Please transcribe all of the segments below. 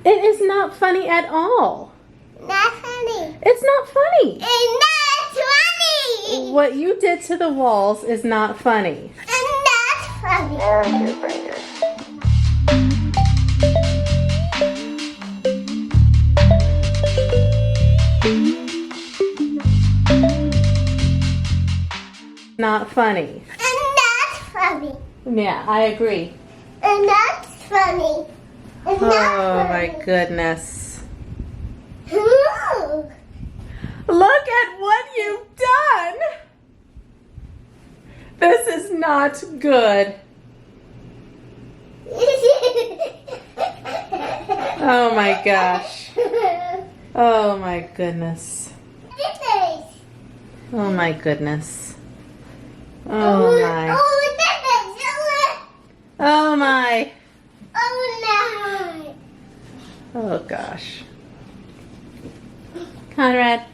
It is not funny at all. Not funny. It's not funny. It's not funny. What you did to the walls is not funny. It's not funny. Not funny. It's not funny. Yeah, I agree. It's not funny. It's Oh not my funny. goodness. Look. Look at what you've done. This is not good. Oh my gosh. Oh my goodness. Oh my goodness. Oh my. Oh my. Oh no. Oh gosh. Conrad,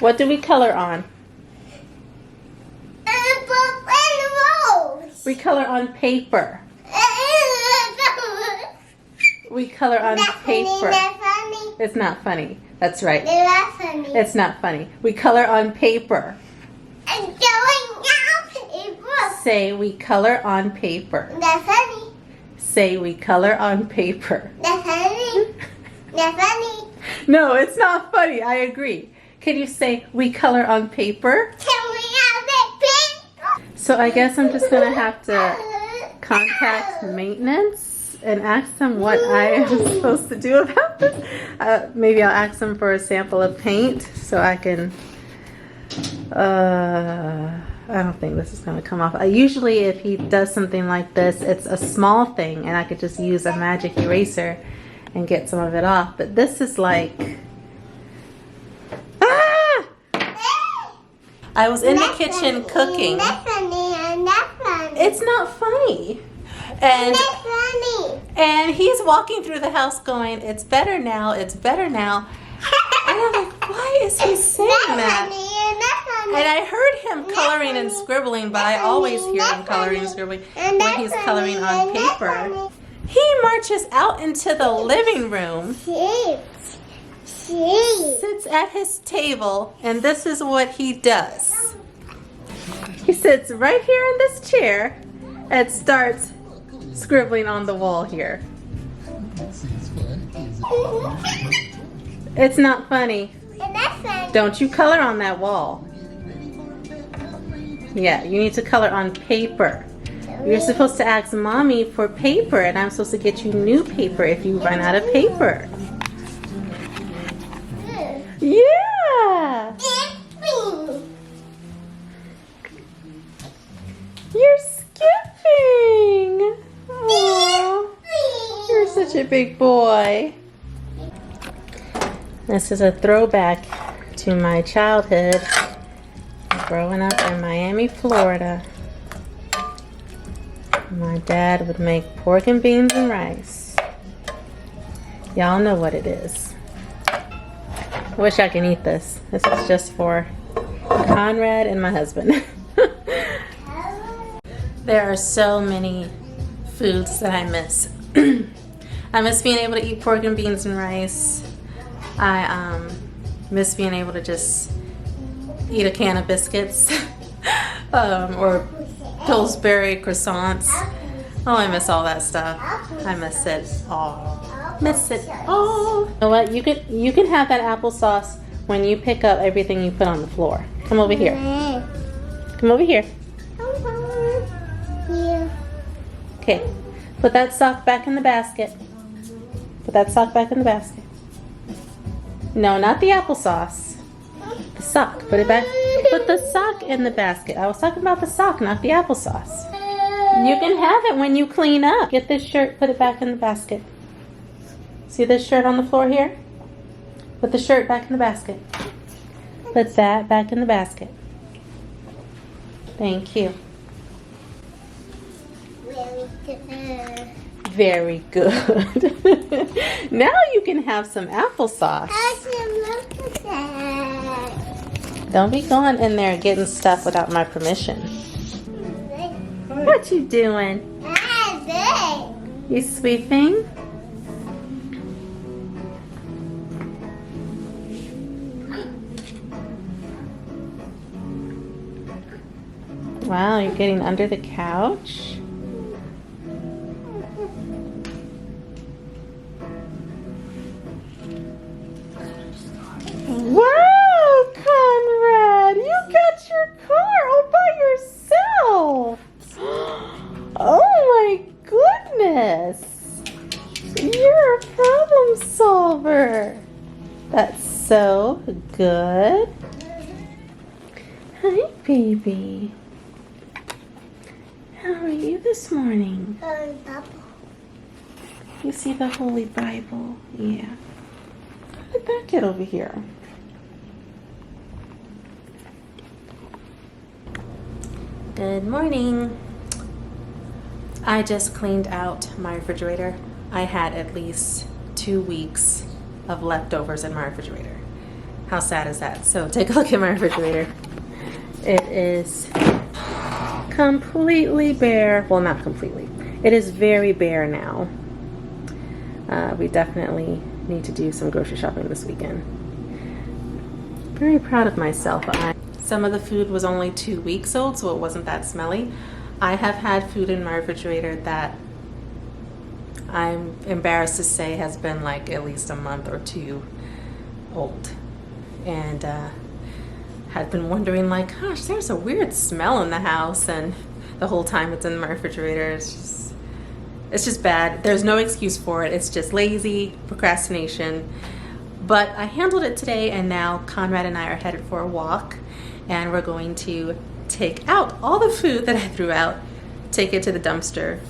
what do we color on? We color on paper. We color on paper. It's not funny. That's right. It's not funny. We color on paper. Say we color on paper. Say we color on paper. No, it's not funny. I agree. Can you say we color on paper? So I guess I'm just going to have to contact maintenance and ask them what I am supposed to do about this. Maybe I'll ask them for a sample of paint so I can... I don't think this is going to come off. Usually if he does something like this, it's a small thing and I could just use a magic eraser and get some of it off. But this is like... Ah! I was in the kitchen cooking. It's not funny. And he's walking through the house going, it's better now, it's better now. And I'm like, why is he saying that? And I heard him coloring and scribbling, but I always hear him coloring and scribbling when he's coloring on paper. He marches out into the living room, sits at his table, and this is what he does. He sits right here in this chair and starts scribbling on the wall here. It's not funny. Don't you color on that wall. Yeah, you need to color on paper. You're supposed to ask mommy for paper, and I'm supposed to get you new paper if you run out of paper. Yeah! You're skipping! Aww. You're such a big boy. This is a throwback to my childhood growing up in Miami, Florida. My dad would make pork and beans and rice. Y'all know what it is. I wish I could eat this. This is just for Conrad and my husband. There are so many foods that I miss. I miss being able to eat pork and beans and rice. I miss being able to just eat a can of biscuits or Pillsbury croissants. Oh, I miss all that stuff. I miss it all. Miss it all. You know what? You can have that applesauce when you pick up everything you put on the floor. Come over here. Come over here. Okay. Put that sock back in the basket. Put that sock back in the basket. No, not the applesauce. The sock. Put it back. Put the sock in the basket. I was talking about the sock, not the applesauce. You can have it when you clean up. Get this shirt, put it back in the basket. See this shirt on the floor here? Put the shirt back in the basket. Put that back in the basket. Thank you. Very good. Now you can have some applesauce. Don't be going in there getting stuff without my permission. What you doing? You sweeping? Wow, you're getting under the couch? Wow, Conrad! You got your car all by yourself! Oh my goodness! You're a problem solver! That's so good. Hi, baby. How are you this morning? You see the Holy Bible? Yeah. Let that get over here. Good morning. I just cleaned out my refrigerator. I had at least 2 weeks of leftovers in my refrigerator. How sad is that? So take a look at my refrigerator. It is completely bare. Well, not completely. It is very bare now. We definitely need to do some grocery shopping this weekend. Very proud of myself. Some of the food was only 2 weeks old, so it wasn't that smelly. I have had food in my refrigerator that I'm embarrassed to say has been like at least a month or 2 old. And had been wondering like, gosh, there's a weird smell in the house, and the whole time it's in my refrigerator, it's just bad. There's no excuse for it. It's just lazy procrastination. But I handled it today, and now Conrad and I are headed for a walk, and we're going to take out all the food that I threw out, take it to the dumpster.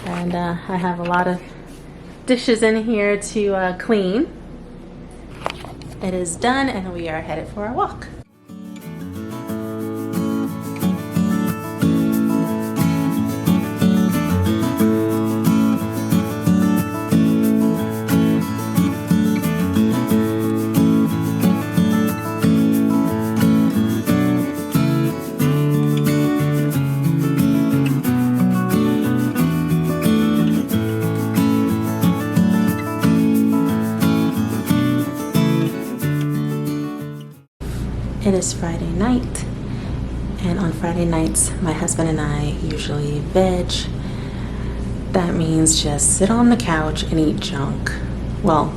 And I have a lot of dishes in here to clean. It is done, and we are headed for a walk. It is Friday night, and on Friday nights, my husband and I usually veg. That means just sit on the couch and eat junk. Well,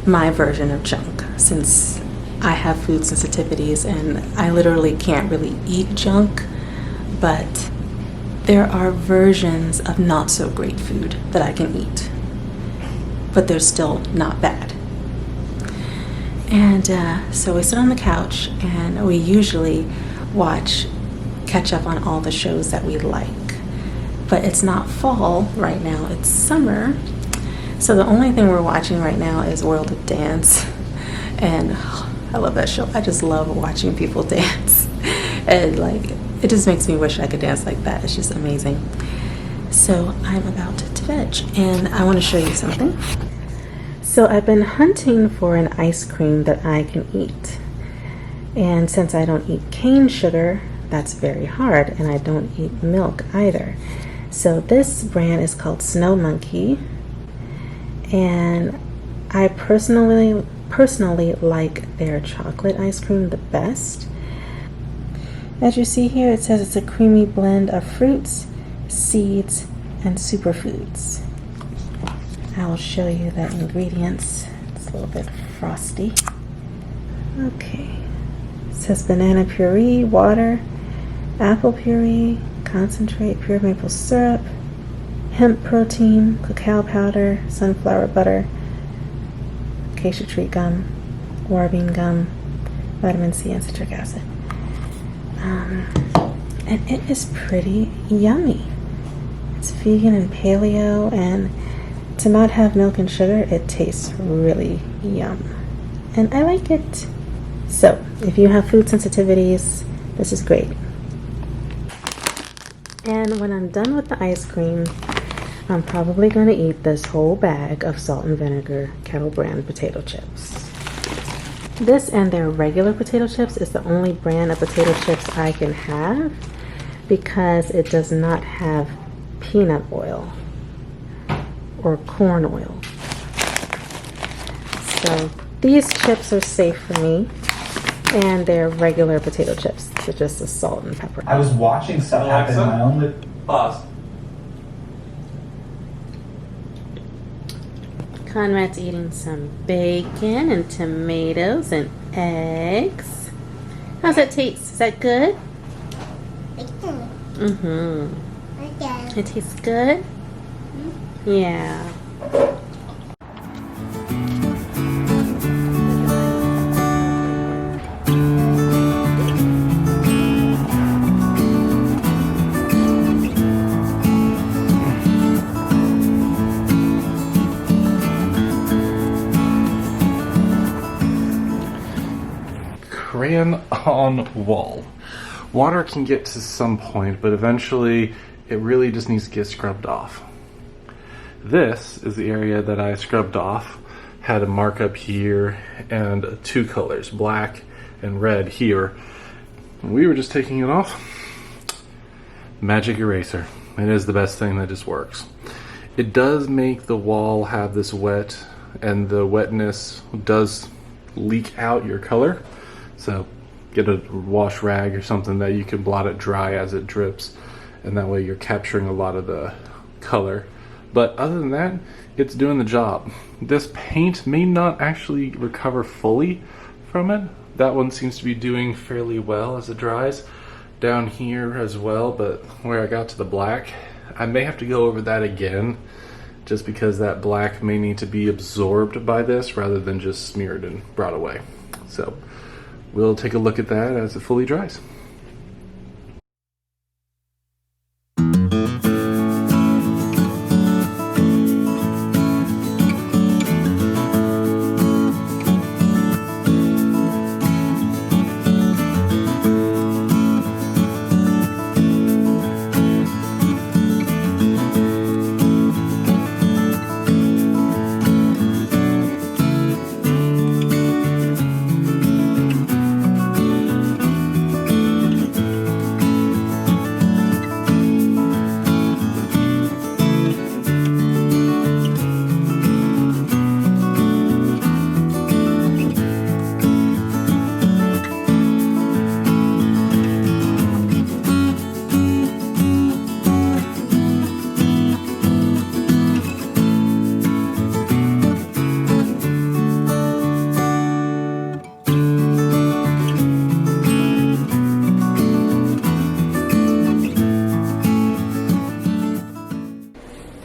my version of junk, since I have food sensitivities and I literally can't really eat junk, but there are versions of not so great food that I can eat, but they're still not bad. And so we sit on the couch, and we usually catch up on all the shows that we like. But it's not fall right now, it's summer. So the only thing we're watching right now is World of Dance. And I love that show. I just love watching people dance. And like, it just makes me wish I could dance like that. It's just amazing. So I'm about to veg, and I want to show you something. So I've been hunting for an ice cream that I can eat. And since I don't eat cane sugar, that's very hard, and I don't eat milk either. So this brand is called Snow Monkey, and I personally like their chocolate ice cream the best. As you see here, it says it's a creamy blend of fruits, seeds, and superfoods. I'll show you the ingredients. It's a little bit frosty. Okay. It says banana puree, water, apple puree, concentrate, pure maple syrup, hemp protein, cacao powder, sunflower butter, acacia tree gum, warbine gum, vitamin C, and citric acid. And it is pretty yummy. It's vegan and paleo, and to not have milk and sugar, it tastes really yum. And I like it. So, if you have food sensitivities, this is great. And when I'm done with the ice cream, I'm probably going to eat this whole bag of salt and vinegar Kettle Brand potato chips. This and their regular potato chips is the only brand of potato chips I can have because it does not have peanut oil or corn oil. So these chips are safe for me, and they're regular potato chips. rest is just the salt and pepper. I was watching stuff happen in my own life. Pause. Conrad's eating some bacon and tomatoes and eggs. How's that taste? Is that good? Mm-hmm. Okay. It tastes good? Yeah. Crayon on wall. Water can get to some point, but eventually it really just needs to get scrubbed off. This is the area that I scrubbed off. Had a markup here and two colors, black and red here. We were just taking it off. Magic eraser. It is the best thing that just works. It does make the wall have this wet, and the wetness does leak out your color. So get a wash rag or something that you can blot it dry as it drips, and that way you're capturing a lot of the color. But other than that, it's doing the job. This paint may not actually recover fully from it. That one seems to be doing fairly well as it dries. Down here as well, but where I got to the black, I may have to go over that again, just because that black may need to be absorbed by this rather than just smeared and brought away. So we'll take a look at that as it fully dries.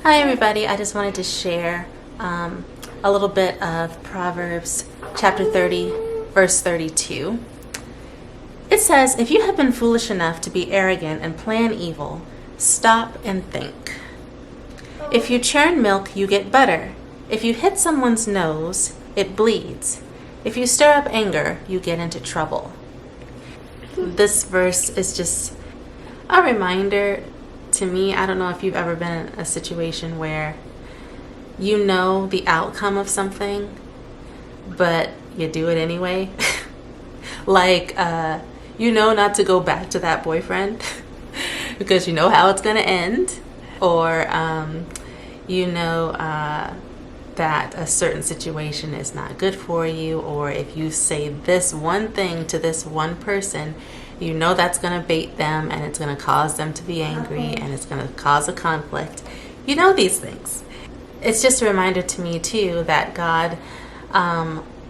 Hi everybody, I just wanted to share a little bit of Proverbs chapter 30, verse 32. It says, "If you have been foolish enough to be arrogant and plan evil, stop and think. If you churn milk, you get butter. If you hit someone's nose, it bleeds. If you stir up anger, you get into trouble." This verse is just a reminder to me. I don't know if you've ever been in a situation where you know the outcome of something, but you do it anyway. Like, you know not to go back to that boyfriend because you know how it's going to end. Or you know that a certain situation is not good for you. Or if you say this one thing to this one person, you know that's going to bait them and it's going to cause them to be angry and it's going to cause a conflict. You know these things. It's just a reminder to me too that God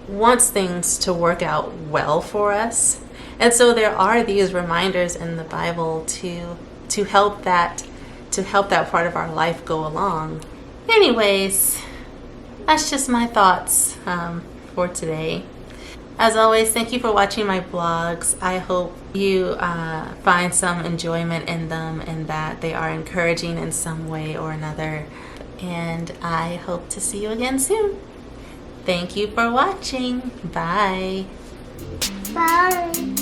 wants things to work out well for us. And so there are these reminders in the Bible to help that part of our life go along. Anyways, that's just my thoughts for today. As always, thank you for watching my vlogs. I hope you find some enjoyment in them and that they are encouraging in some way or another. And I hope to see you again soon. Thank you for watching. Bye. Bye.